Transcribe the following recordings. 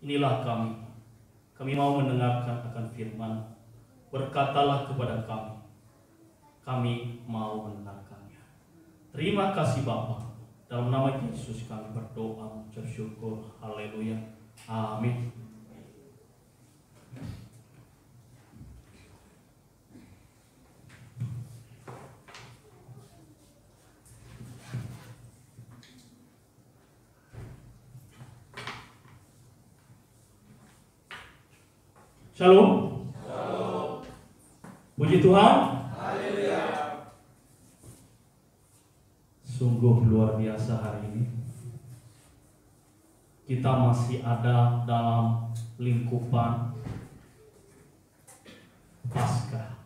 inilah kami. Kami mau mendengarkan akan firman. Berkatalah kepada kami. Kami mau mendengarkannya. Terima kasih Bapa. Dalam nama Yesus kami berdoa, mengucap syukur. Haleluya. Amin. Shalom. Shalom. Puji Tuhan. Haleluya. Sungguh luar biasa hari ini. Kita masih ada dalam lingkupan Paskah.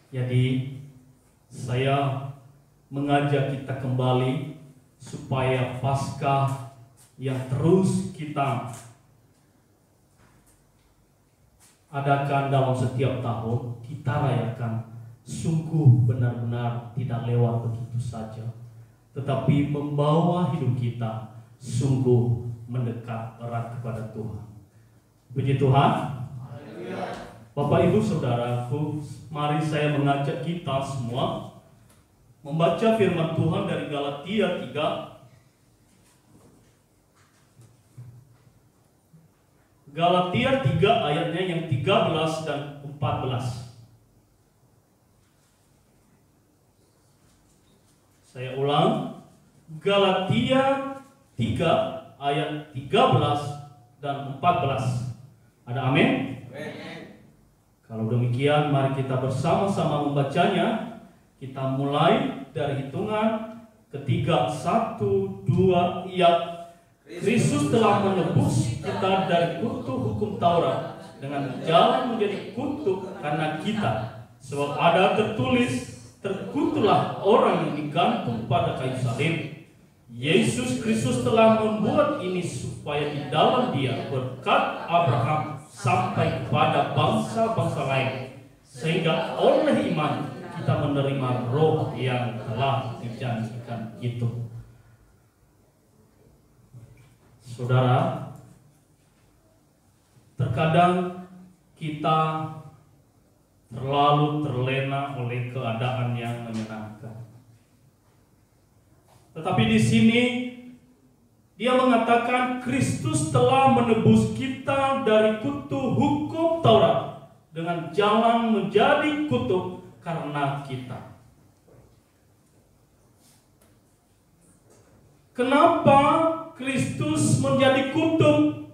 Jadi saya mengajak kita kembali supaya Paskah yang terus kita adakan dalam setiap tahun, kita rayakan sungguh benar-benar tidak lewat begitu saja, tetapi membawa hidup kita sungguh mendekat erat kepada Tuhan. Puji Tuhan. Bapak Ibu Saudaraku, mari saya mengajak kita semua membaca firman Tuhan dari Galatia 3. Galatia 3 ayatnya yang 13 dan 14. Saya ulang. Galatia 3 ayat 13 dan 14. Ada amin? Kalau demikian mari kita bersama-sama membacanya. Kita mulai dari hitungan ketiga. 1, 2, iya. Kristus telah menebus kita dari kutuk hukum Taurat dengan jalan menjadi kutuk karena kita. Sebab ada tertulis, terkutuklah orang yang digantung pada kayu salib. Yesus Kristus telah membuat ini supaya di dalam Dia berkat Abraham sampai kepada bangsa-bangsa lain, sehingga oleh iman kita menerima roh yang telah dijanjikan itu. Saudara, terkadang kita terlalu terlena oleh keadaan yang menyenangkan. Tetapi di sini dia mengatakan Kristus telah menebus kita dari kutuk hukum Taurat dengan jalan menjadi kutuk karena kita. Kenapa Kristus menjadi kutuk?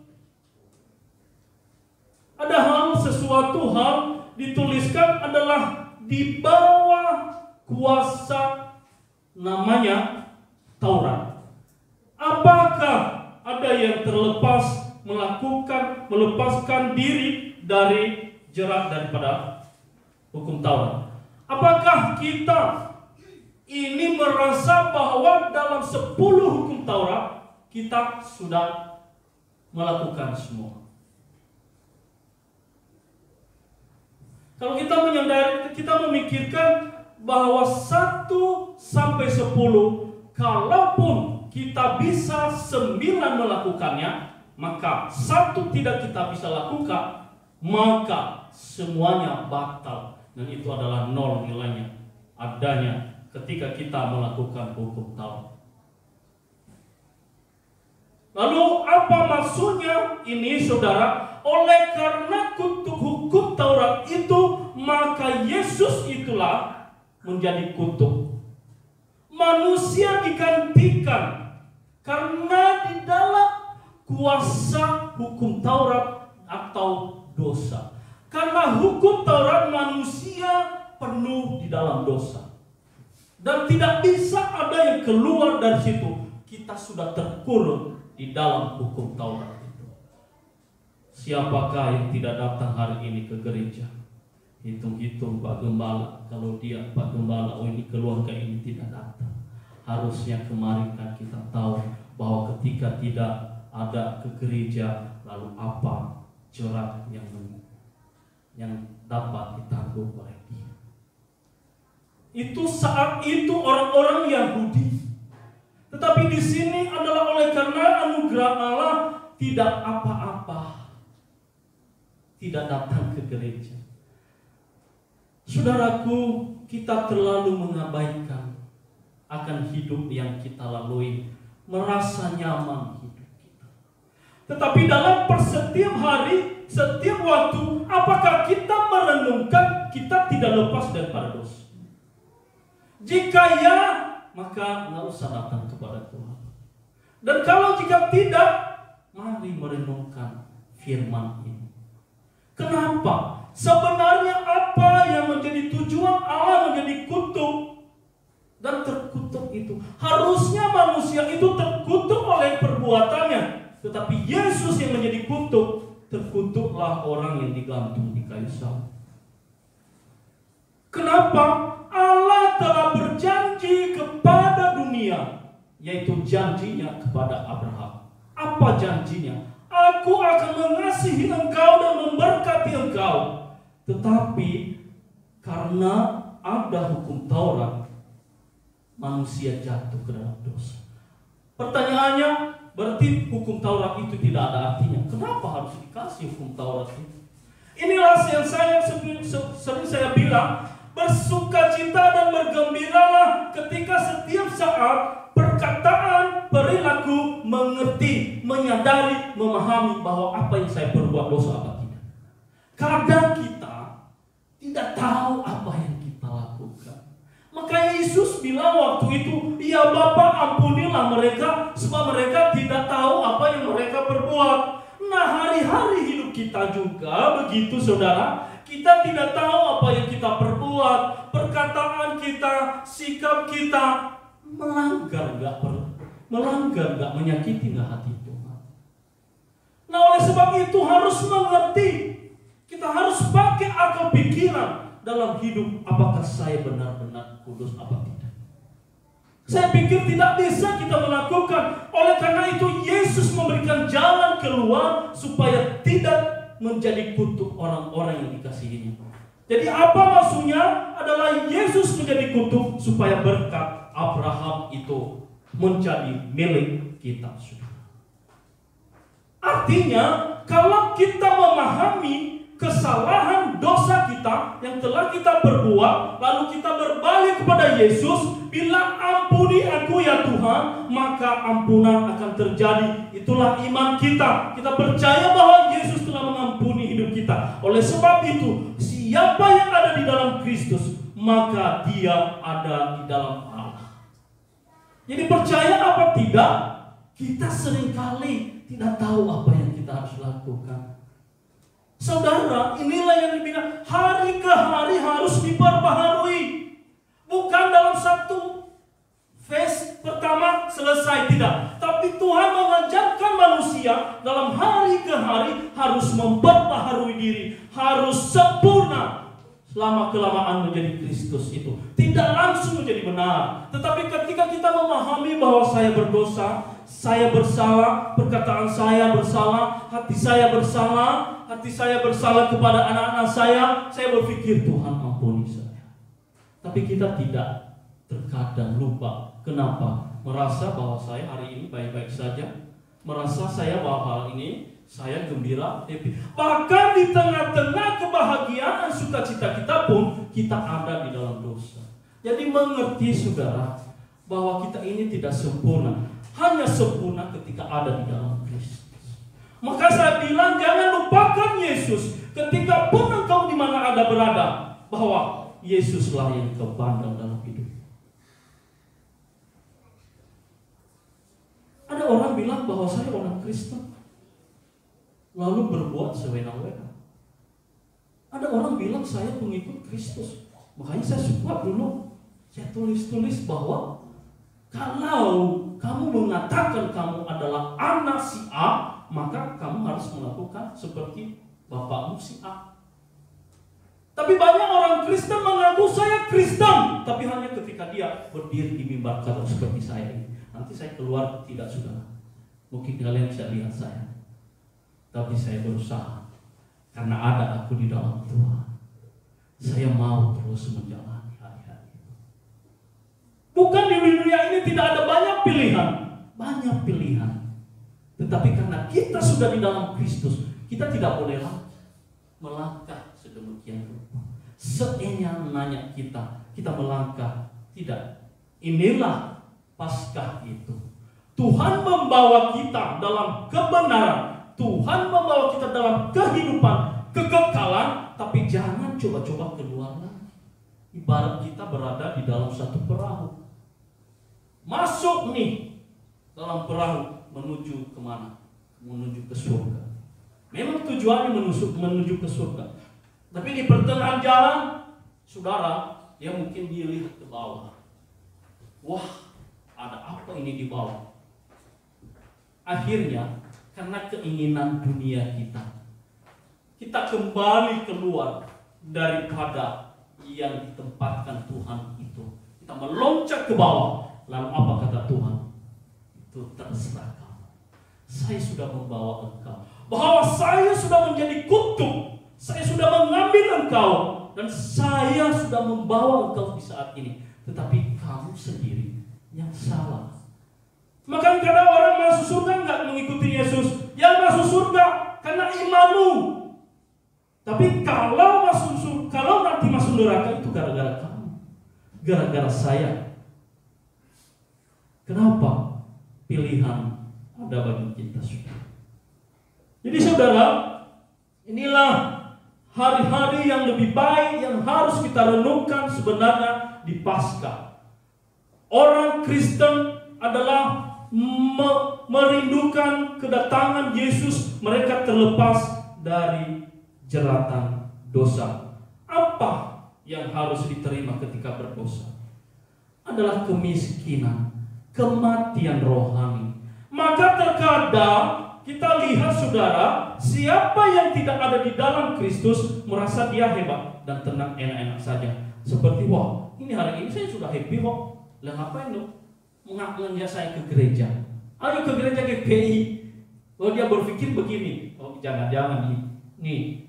Ada sesuatu hal dituliskan adalah di bawah kuasa namanya Taurat. Apakah ada yang melepaskan diri dari jerat daripada hukum Taurat? Apakah kita ini merasa bahwa dalam 10 hukum Taurat kita sudah melakukan semua? Kalau kita menyadari, kita memikirkan bahwa 1 sampai 10, kalaupun kita bisa 9 melakukannya, maka 1 tidak kita bisa lakukan, maka semuanya batal. Dan itu adalah 0 nilainya adanya ketika kita melakukan hukum Taurat. Lalu apa maksudnya ini, saudara? Oleh karena kutuk hukum Taurat itu, maka Yesus itulah menjadi kutuk. Manusia digantikan karena di dalam kuasa hukum Taurat atau dosa. Karena hukum Taurat, manusia penuh di dalam dosa. Dan tidak bisa ada yang keluar dari situ. Kita sudah terkurung di dalam hukum Taurat itu. Siapakah yang tidak datang hari ini ke gereja? Hitung-hitung Pak Gembala. Kalau dia Pak Gembala, oh ini keluarga ini tidak datang. Harusnya kemarin kan kita tahu bahwa ketika tidak ada ke gereja, lalu apa jerat yang dapat ditanggung oleh dia. Itu saat itu orang-orang Yahudi. Tetapi di sini adalah oleh karena anugerah Allah, tidak apa-apa, tidak datang ke gereja. Saudaraku, kita terlalu mengabaikan akan hidup yang kita lalui, merasa nyaman hidup kita. Tetapi dalam setiap hari, setiap waktu, apakah kita merenungkan kita tidak lepas daripada dosa? Jika ya, maka nggak usah datang kepada Tuhan. Dan kalau jika tidak, mari merenungkan firman ini. Kenapa? Sebenarnya apa yang menjadi tujuan Allah menjadi kutuk dan terkutuk itu? Harusnya manusia itu terkutuk oleh perbuatannya, tetapi Yesus yang menjadi kutuk, terkutuklah orang yang digantung di kayu salib. Kenapa? Allah telah berjanji kepada dunia, yaitu janjinya kepada Abraham. Apa janjinya? Aku akan mengasihi engkau dan memberkati engkau. Tetapi karena ada hukum Taurat, manusia jatuh ke dalam dosa. Pertanyaannya, berarti hukum Taurat itu tidak ada artinya. Kenapa harus dikasih hukum Taurat itu? Inilah yang sering saya bilang, bersukacita dan bergembiralah ketika setiap saat perkataan, perilaku, mengerti, menyadari, memahami bahwa apa yang saya perbuat dosa apa tidak. Kadang kita tidak tahu apa yang kita lakukan. Maka Yesus bilang waktu itu, ya Bapa, ampunilah mereka, sebab mereka tidak tahu apa yang mereka perbuat. Nah, hari-hari hidup kita juga begitu, saudara. Kita tidak tahu apa yang kita perbuat, perkataan kita, sikap kita melanggar nggak, menyakiti nggak hati Tuhan. Nah, oleh sebab itu harus mengerti. Kita harus pakai akal pikiran dalam hidup. Apakah saya benar-benar kudus apa tidak? Saya pikir tidak bisa kita melakukan. Oleh karena itu Yesus memberikan jalan keluar supaya tidak menjadi kutuk orang-orang yang dikasihinya. Jadi apa maksudnya? Adalah Yesus menjadi kutuk supaya berkat Abraham itu menjadi milik kita. Artinya, kalau kita memahami kesalahan dosa kita yang telah kita perbuat, lalu kita berbalik kepada Yesus, bilang ampuni aku ya Tuhan, maka ampunan akan terjadi. Itulah iman kita. Kita percaya bahwa Yesus telah mengampuni hidup kita. Oleh sebab itu, siapa yang ada di dalam Kristus, maka dia ada di dalam Allah. Jadi percaya apa tidak, kita seringkali tidak tahu apa yang kita harus lakukan. Saudara, inilah yang dibilang hari ke hari harus diperbaharui. Bukan dalam satu phase pertama selesai, tidak. Tapi Tuhan mengajarkan manusia dalam hari ke hari harus memperbaharui diri, harus sempurna. Lama-kelamaan menjadi Kristus itu tidak langsung menjadi benar. Tetapi ketika kita memahami bahwa saya berdosa, saya bersalah, perkataan saya bersalah, hati saya bersalah kepada anak-anak saya berpikir Tuhan ampuni saya. Tapi kita tidak, terkadang lupa. Kenapa? Merasa bahwa saya hari ini baik-baik saja, merasa saya bahwa hal ini saya gembira, happy. Bahkan di tengah-tengah kebahagiaan sukacita kita pun kita ada di dalam dosa. Jadi mengerti saudara bahwa kita ini tidak sempurna, hanya sempurna ketika ada di dalam Kristus. Maka saya bilang jangan lupakan Yesus ketika pun engkau di mana ada berada, bahwa Yesuslah yang kau pandang dalam hidup. Ada orang bilang bahwa saya orang Kristen, lalu berbuat sewenang-wenang. Ada orang bilang saya pengikut Kristus, makanya saya suka dulu saya tulis bahwa kalau kamu mengatakan kamu adalah anak si A, maka kamu harus melakukan seperti bapakmu si A. Tapi banyak orang Kristen mengaku saya Kristen, tapi hanya ketika dia berdiri di mimbar kalau seperti saya ini. Nanti saya keluar tidak sudah. Mungkin kalian bisa lihat saya. Tapi saya berusaha karena ada aku di dalam Tuhan. Saya mau terus menjalani hari-hari itu. Bukan di dunia ini tidak ada banyak pilihan. Banyak pilihan. Tetapi karena kita sudah di dalam Kristus, kita tidak boleh lagi melangkah sedemikian rupa. Seenaknya kita melangkah. Tidak. Inilah Paskah itu. Tuhan membawa kita dalam kebenaran. Tuhan membawa kita dalam kehidupan, kekekalan. Tapi jangan coba-coba keluar lagi. Ibarat kita berada di dalam satu perahu. Masuk nih dalam perahu menuju kemana? Menuju ke surga. Memang tujuannya menuju ke surga. Tapi di pertengahan jalan, saudara, dia mungkin dilihat ke bawah. Wah, ada apa ini di bawah? Akhirnya, karena keinginan dunia kita kembali keluar daripada yang ditempatkan Tuhan itu. Kita meloncat ke bawah. Lalu apa kata Tuhan? Itu terserah kamu. Saya sudah membawa engkau. Bahwa saya sudah menjadi kutuk. Saya sudah mengambil engkau. Dan saya sudah membawa engkau di saat ini. Tetapi kamu sendiri yang salah. Maka kadang orang masuk surga enggak mengikuti Yesus. Yang masuk surga karena imanmu. Tapi kalau nanti masuk neraka itu gara-gara kamu. Gara-gara saya. Kenapa? Pilihan ada bagi kita sudah. Jadi saudara, inilah hari-hari yang lebih baik yang harus kita renungkan sebenarnya di Paskah. Orang Kristen adalah merindukan kedatangan Yesus. Mereka terlepas dari jeratan dosa. Apa yang harus diterima ketika berdosa? Adalah kemiskinan, kematian rohani. Maka terkadang kita lihat saudara, siapa yang tidak ada di dalam Kristus merasa dia hebat dan tenang enak-enak saja. Seperti wah, ini hari ini saya sudah happy kok. Lah ngapain dong? Mengajak saya ke gereja. Ayo ke gereja GPI. Oh dia berpikir begini. Oh jangan-jangan nih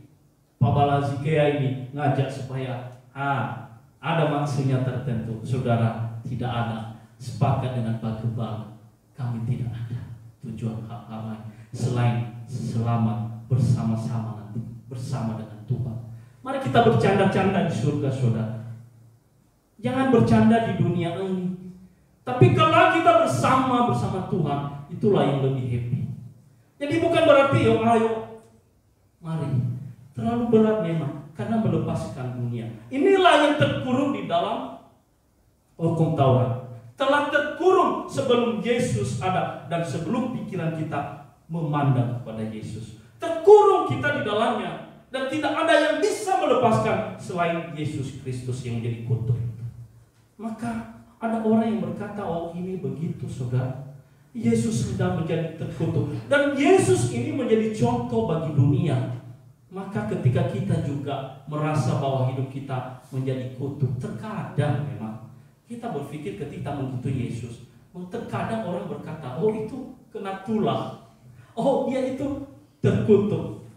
Pak Balazikea ini ngajak supaya ada maksudnya tertentu. Saudara, tidak ada. Sepakat dengan Pak Gebal, kami tidak ada tujuan hal-hal lain selain selamat bersama-sama nanti bersama dengan Tuhan. Mari kita bercanda-canda di surga, saudara. Jangan bercanda di dunia ini. Tapi kalau kita bersama Tuhan, itulah yang lebih happy. Jadi bukan berarti ayo, mari. Terlalu berat memang karena melepaskan dunia. Inilah yang terkurung di dalam hukum Taurat. Telah terkurung sebelum Yesus ada dan sebelum pikiran kita memandang kepada Yesus. Terkurung kita di dalamnya dan tidak ada yang bisa melepaskan selain Yesus Kristus yang menjadi kutuk. Maka ada orang yang berkata, oh ini begitu saudara. Yesus sedang menjadi terkutuk dan Yesus ini menjadi contoh bagi dunia. Maka ketika kita juga merasa bahwa hidup kita menjadi kutuk, terkadang memang kita berpikir ketika mengikuti Yesus, terkadang orang berkata, oh itu kena tulah, oh dia itu terkutuk.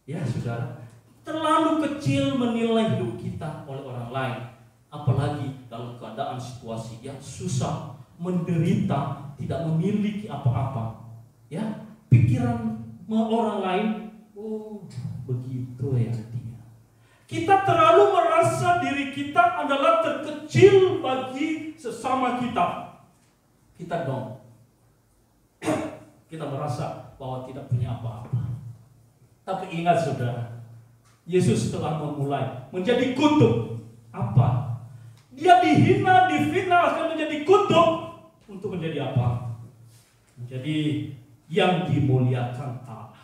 Ya saudara, terlalu kecil menilai hidup kita oleh orang lain, apalagi dalam keadaan situasi yang susah, menderita, tidak memiliki apa-apa. Ya, pikiran orang lain, oh begitu ya dia. Kita terlalu merasa diri kita adalah terkecil bagi sesama kita. Kita dong. Kita merasa bahwa tidak punya apa-apa. Tapi ingat saudara, Yesus telah memulai menjadi kutuk. Apa? Dia dihina, difitnah akan menjadi kutuk. Untuk menjadi apa? Menjadi yang dimuliakan Allah.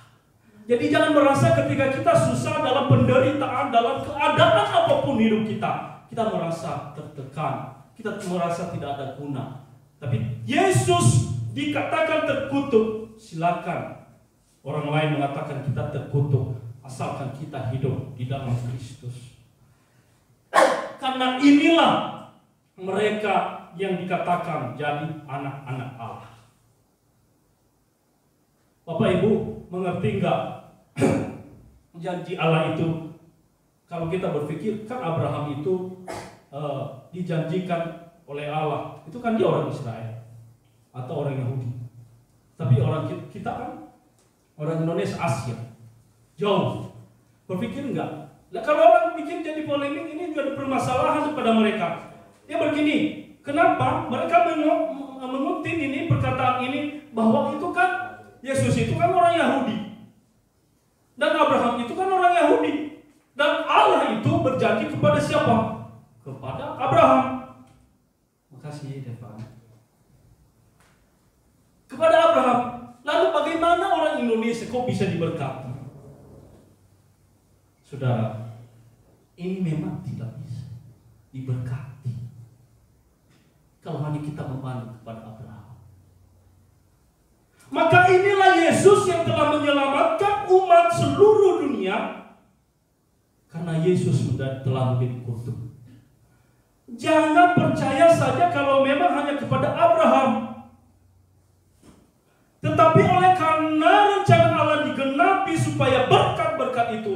Jadi jangan merasa ketika kita susah dalam penderitaan, dalam keadaan apapun hidup kita, kita merasa tertekan, kita merasa tidak ada guna. Tapi Yesus dikatakan terkutuk, silakan orang lain mengatakan kita terkutuk, asalkan kita hidup di dalam Kristus. Karena inilah mereka yang dikatakan jadi anak-anak Allah. Bapak Ibu, mengerti enggak janji Allah itu? Kalau kita berpikir kan Abraham itu dijanjikan oleh Allah, itu kan dia orang Israel atau orang Yahudi. Tapi kita kan orang Indonesia Asia, jauh. Berpikir enggak? Nah, kalau orang bikin jadi polemik, ini juga ada permasalahan kepada mereka. Dia begini, kenapa mereka mengutip ini perkataan ini bahwa itu kan Yesus itu kan orang Yahudi dan Abraham itu kan orang Yahudi dan Allah itu berjanji kepada siapa? Kepada Abraham. Makasih Devan. Kepada Abraham. Lalu bagaimana orang Indonesia kok bisa diberkati? Saudara, ini memang tidak bisa diberkati kalau hanya kita memandang kepada Abraham. Maka inilah Yesus yang telah menyelamatkan umat seluruh dunia, karena Yesus sudah telah menjadi kutuk. Jangan percaya saja kalau memang hanya kepada Abraham, tetapi oleh karena rencana Allah digenapi supaya berkat-berkat itu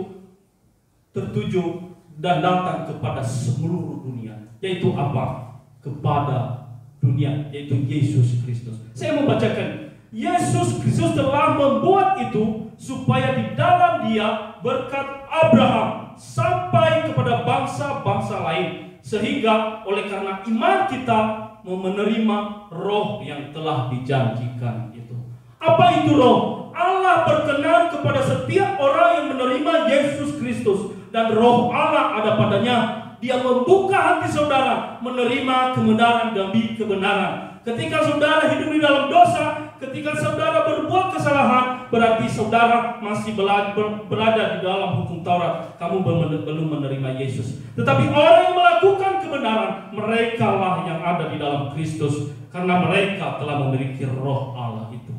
tertuju dan datang kepada seluruh dunia, yaitu apa? Kepada dunia, yaitu Yesus Kristus. Saya mau bacakan. Yesus Kristus telah membuat itu supaya di dalam Dia berkat Abraham sampai kepada bangsa-bangsa lain, sehingga oleh karena iman kita mau menerima roh yang telah dijanjikan itu. Apa itu roh? Allah berkenan kepada setiap orang yang menerima Yesus Kristus, dan roh Allah ada padanya. Dia membuka hati saudara menerima kebenaran demi kebenaran. Ketika saudara hidup di dalam dosa, ketika saudara berbuat kesalahan, berarti saudara masih berada di dalam hukum Taurat. Kamu belum menerima Yesus. Tetapi orang yang melakukan kebenaran, mereka lah yang ada di dalam Kristus, karena mereka telah memiliki roh Allah itu.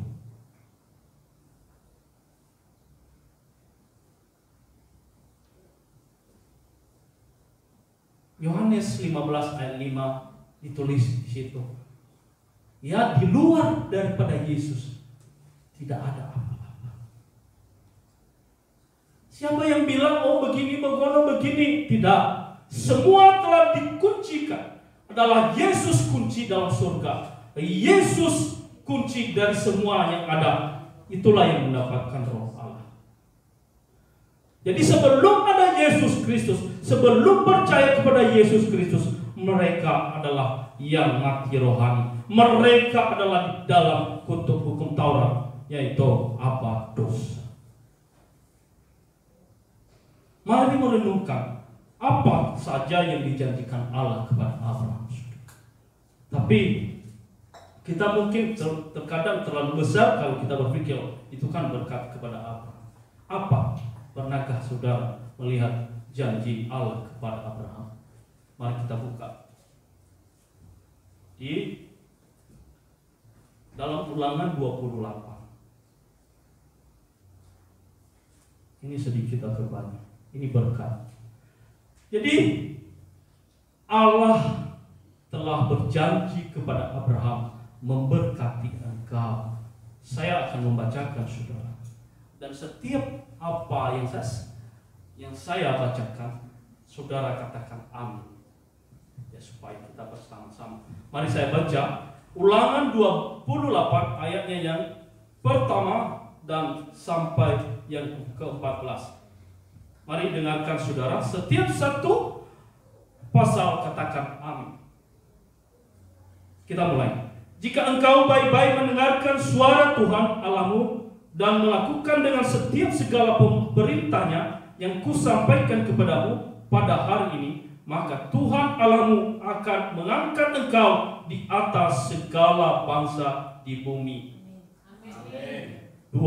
Yohanes 15 ayat 5 ditulis di situ. Ya, di luar daripada Yesus tidak ada apa-apa. Siapa yang bilang oh begini, begini? Tidak. Semua telah dikuncikan. Adalah Yesus kunci dalam surga. Yesus kunci dari semua yang ada. Itulah yang mendapatkan roh Allah. Jadi sebelum ada Yesus Kristus, sebelum percaya kepada Yesus Kristus, mereka adalah yang mati rohani. Mereka adalah di dalam kutub hukum Taurat, yaitu apa? Dosa. Mari merenungkan apa saja yang dijanjikan Allah kepada Abraham. Tapi kita mungkin terkadang terlalu besar kalau kita berpikir itu kan berkat kepada Abraham. Apa? Pernahkah saudara melihat janji Allah kepada Abraham? Mari kita buka di dalam Ulangan 28. Ini sedikit atau banyak. Ini berkat. Jadi Allah telah berjanji kepada Abraham memberkati engkau. Saya akan membacakan saudara. Dan setiap apa yang saya bacakan, saudara katakan amin. Ya, supaya kita bersama-sama. Mari saya baca Ulangan 28 ayatnya yang pertama dan sampai yang ke-14. Mari dengarkan saudara, setiap satu pasal katakan amin. Kita mulai. Jika engkau baik-baik mendengarkan suara Tuhan Allahmu dan melakukan dengan setiap segala perintahnya yang kusampaikan kepadamu pada hari ini, maka Tuhan Allahmu akan mengangkat engkau di atas segala bangsa di bumi. Amin. 2.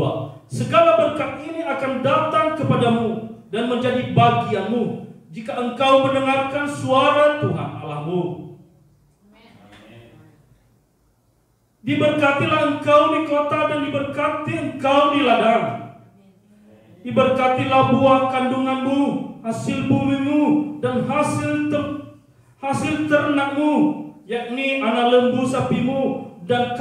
Segala berkat ini akan datang kepadamu dan menjadi bagianmu jika engkau mendengarkan suara Tuhan Allahmu. Diberkatilah engkau di kota dan diberkati engkau di ladang. Diberkatilah buah kandunganmu, hasil bumimu, dan hasil ternakmu, yakni anak lembu sapimu dan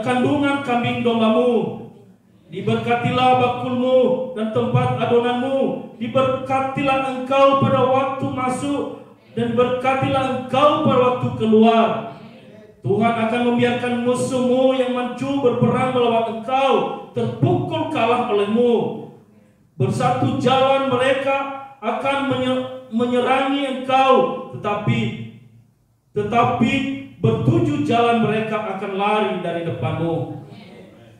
kandungan kambing dombamu. Diberkatilah bakulmu dan tempat adonanmu. Diberkatilah engkau pada waktu masuk dan berkatilah engkau pada waktu keluar. Tuhan akan membiarkan musuhmu yang maju berperang melawan engkau terpukul kalah olehmu. Bersatu jalan mereka akan menyerangi engkau, tetapi bertujuh jalan mereka akan lari dari depanmu.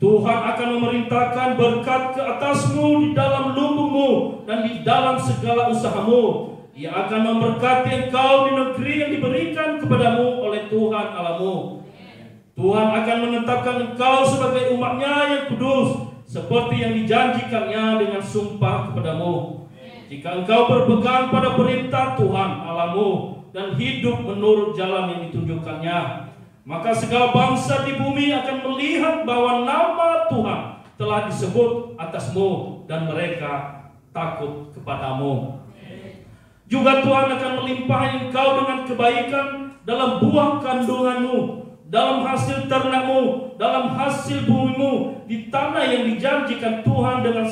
Tuhan akan memerintahkan berkat ke atasmu di dalam lumbungmu dan di dalam segala usahamu. Ia akan memberkati engkau di negeri yang diberikan kepadamu oleh Tuhan Allahmu. Tuhan akan menetapkan engkau sebagai umat-Nya yang kudus, seperti yang dijanjikannya dengan sumpah kepadamu. Jika engkau berpegang pada perintah Tuhan Allahmu dan hidup menurut jalan yang ditunjukkannya, maka segala bangsa di bumi akan melihat bahwa nama Tuhan telah disebut atasmu dan mereka takut kepadamu. Juga Tuhan akan melimpahi engkau dengan kebaikan dalam buah kandunganmu, dalam hasil ternakmu, dalam hasil bumimu, di tanah yang dijanjikan Tuhan dengan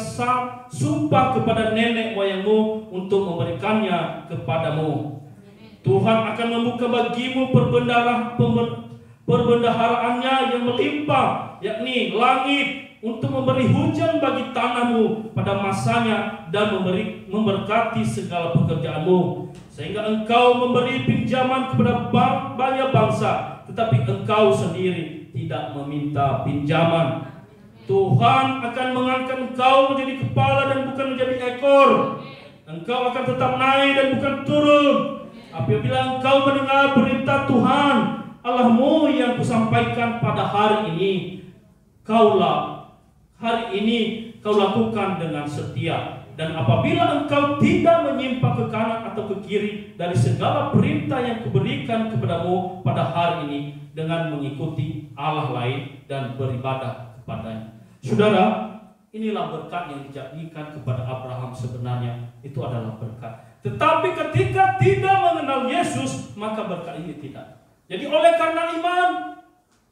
sumpah kepada nenek moyangmu untuk memberikannya kepadamu. Tuhan akan membuka bagimu perbendaharaannya yang melimpah, yakni langit, untuk memberi hujan bagi tanahmu pada masanya dan memberkati segala pekerjaanmu, sehingga engkau memberi pinjaman kepada banyak bangsa, tetapi engkau sendiri tidak meminta pinjaman. Tuhan akan mengangkat engkau menjadi kepala dan bukan menjadi ekor. Engkau akan tetap naik dan bukan turun. Apabila engkau mendengar perintah Tuhan Allahmu yang kusampaikan pada hari ini, kau lakukan dengan setia. Dan apabila engkau tidak menyimpang ke kanan atau ke kiri dari segala perintah yang kuberikan kepadamu pada hari ini, dengan mengikuti Allah lain dan beribadah kepadanya. Saudara, inilah berkat yang dijadikan kepada Abraham. Sebenarnya itu adalah berkat. Tetapi ketika tidak mengenal Yesus, maka berkat ini tidak. Jadi oleh karena iman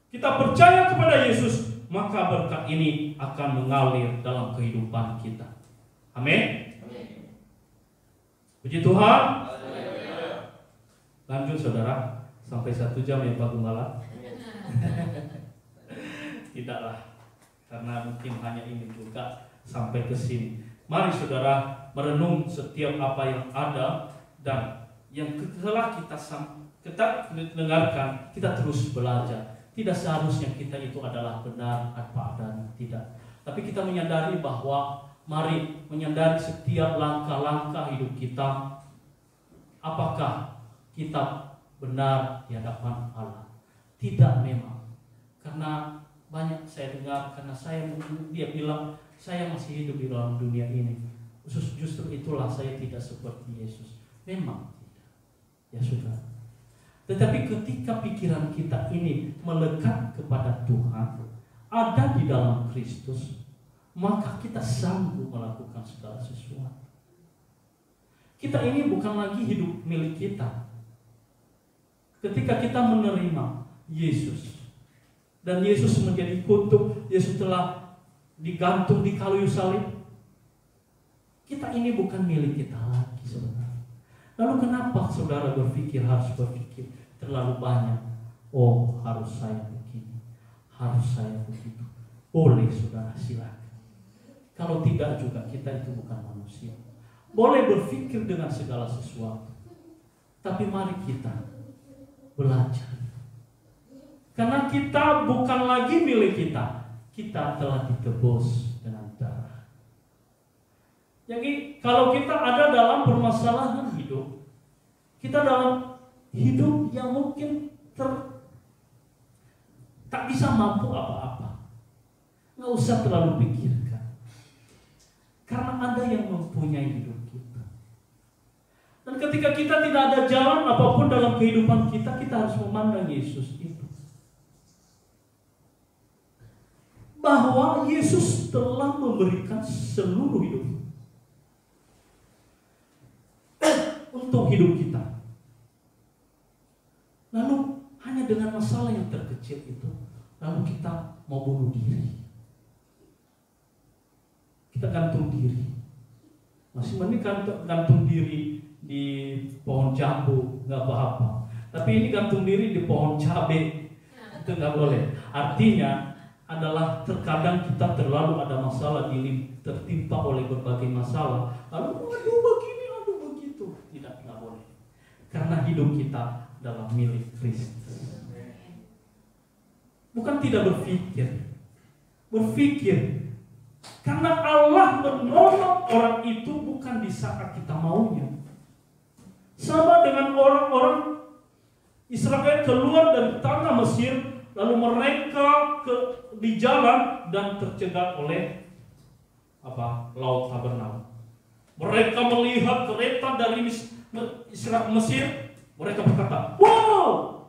kita percaya kepada Yesus, maka berkat ini akan mengalir dalam kehidupan kita. Amin. Puji Tuhan. Lanjut saudara, sampai 1 jam ya Pak Gembala. Tidaklah, karena mungkin hanya ini juga sampai ke sini. Mari saudara merenung setiap apa yang ada dan yang telah kita dengarkan, kita terus belajar. Tidak seharusnya kita itu adalah benar apa adanya, tidak. Tapi kita menyadari bahwa mari menyadari setiap langkah-langkah hidup kita, apakah kita benar di hadapan Allah. Tidak memang. Karena banyak saya dengar, karena dia bilang saya masih hidup di dalam dunia ini. Justru itulah saya tidak seperti Yesus. Memang tidak. Ya sudah. Tetapi ketika pikiran kita ini melekat kepada Tuhan, ada di dalam Kristus, maka kita sanggup melakukan segala sesuatu. Kita ini bukan lagi hidup milik kita. Ketika kita menerima Yesus, dan Yesus menjadi kutuk, Yesus telah digantung di kayu salib, kita ini bukan milik kita lagi sebenarnya. Lalu kenapa saudara harus berpikir terlalu banyak? Oh, harus saya begini, harus saya begitu. Boleh saudara, silakan. Kalau tidak juga kita itu bukan manusia. Boleh berpikir dengan segala sesuatu. Tapi mari kita belajar. Karena kita bukan lagi milik kita. Kita telah ditebus dengan darah. Jadi kalau kita ada dalam permasalahan hidup, kita dalam hidup yang mungkin tak bisa mampu apa-apa, nggak usah terlalu pikirkan, karena ada yang mempunyai hidup kita. Dan ketika kita tidak ada jalan apapun dalam kehidupan kita, kita harus memandang Yesus itu, bahwa Yesus telah memberikan seluruh hidup untuk hidup kita. Lalu hanya dengan masalah yang terkecil itu, lalu kita mau bunuh diri. Kita gantung diri. Masih mending gantung diri di pohon jambu, nggak apa-apa. Tapi ini gantung diri di pohon cabai, Itu nggak boleh. Artinya adalah terkadang kita terlalu ada masalah tertimpa oleh berbagai masalah. Lalu aduh begini, aduh begitu. Tidak, nggak boleh. Karena hidup kita adalah milik Kristus. Bukan tidak berpikir. Berpikir. Karena Allah menolong orang itu bukan di saat kita maunya. Sama dengan orang-orang Israel keluar dari tanah Mesir, lalu mereka di jalan dan tercegat oleh Laut Tabernaul. Mereka melihat kereta dari Mesir, mereka berkata, "Wow,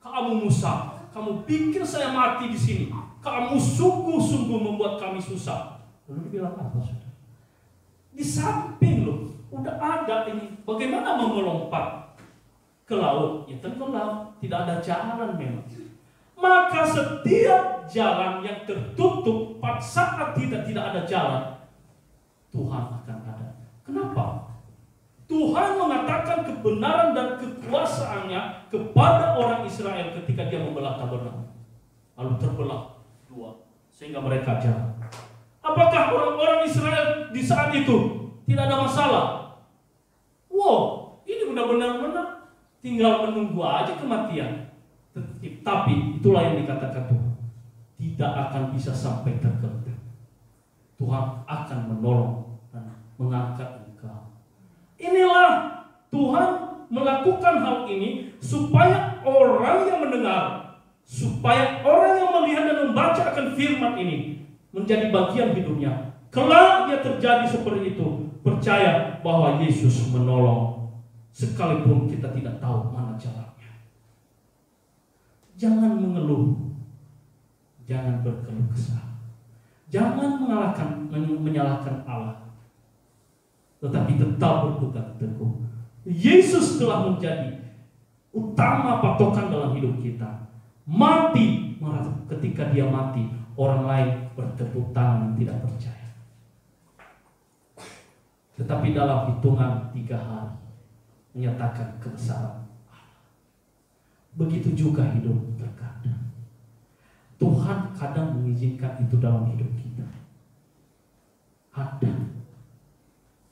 kamu Musa, kamu bikin saya mati di sini. Kamu sungguh-sungguh membuat kami susah." Lalu dibilang apa, saudara? Di samping loh, udah ada ini. Bagaimana mau melompat ke laut? Ya tenggelam, tidak ada jalan memang. Maka setiap jalan yang tertutup pada saat tidak ada jalan, Tuhan akan ada. Kenapa? Tuhan mengatakan kebenaran dan kekuasaannya kepada orang Israel ketika dia membelah tabernaul. Lalu terbelah dua, sehingga mereka jalan. Apakah orang-orang Israel di saat itu tidak ada masalah? Wow, ini benar-benar tinggal menunggu aja kematian. Tapi itulah yang dikatakan Tuhan, tidak akan bisa sampai tergeletak. Tuhan akan menolong dan mengangkat engkau. Inilah Tuhan melakukan hal ini supaya orang yang mendengar, supaya orang yang melihat dan membaca akan firman ini menjadi bagian hidupnya. Kelak dia terjadi seperti itu, percaya bahwa Yesus menolong sekalipun kita tidak tahu mana jalannya. Jangan mengeluh, jangan berkeluh kesah, jangan menyalahkan Allah, tetapi tetap berpegang teguh. Yesus telah menjadi utama patokan dalam hidup kita. Mati, ketika dia mati, orang lain bertepuk tangan tidak percaya. Tetapi dalam hitungan 3 hari menyatakan kebesaran Allah. Begitu juga hidup terkadang. Tuhan kadang mengizinkan itu dalam hidup kita. Ada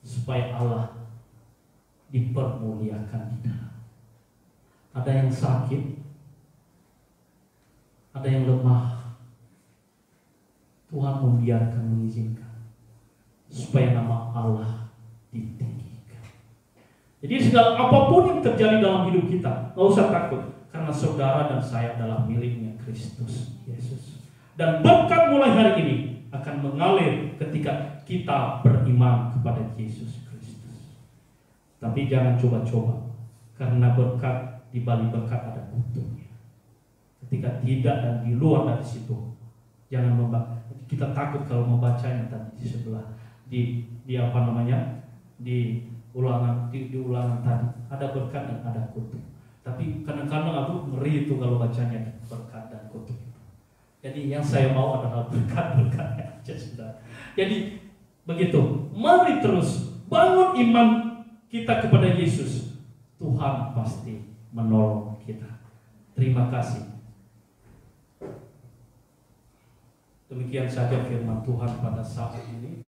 supaya Allah dipermuliakan di dalam. Ada yang sakit, ada yang lemah. Tuhan membiarkan, mengizinkan supaya nama Allah ditinggikan. Jadi segala apapun yang terjadi dalam hidup kita, nggak usah takut, karena saudara dan saya adalah miliknya Kristus Yesus. Dan berkat mulai hari ini akan mengalir ketika kita beriman kepada Yesus Kristus. Tapi jangan coba-coba, karena berkat di balik berkat ada kutuknya. Ketika tidak dan di luar dari situ, jangan membaca. Kita takut kalau membacanya tadi di sebelah di ulangan tadi ada berkat dan ada kutuk. Tapi kadang-kadang aku ngeri itu kalau bacanya berkat dan kutuk itu. Jadi yang saya mau adalah berkat-berkatnya aja sudah. Jadi begitu. Mari terus bangun iman kita kepada Yesus. Tuhan pasti menolong kita. Terima kasih. Demikian saja firman Tuhan pada saat ini.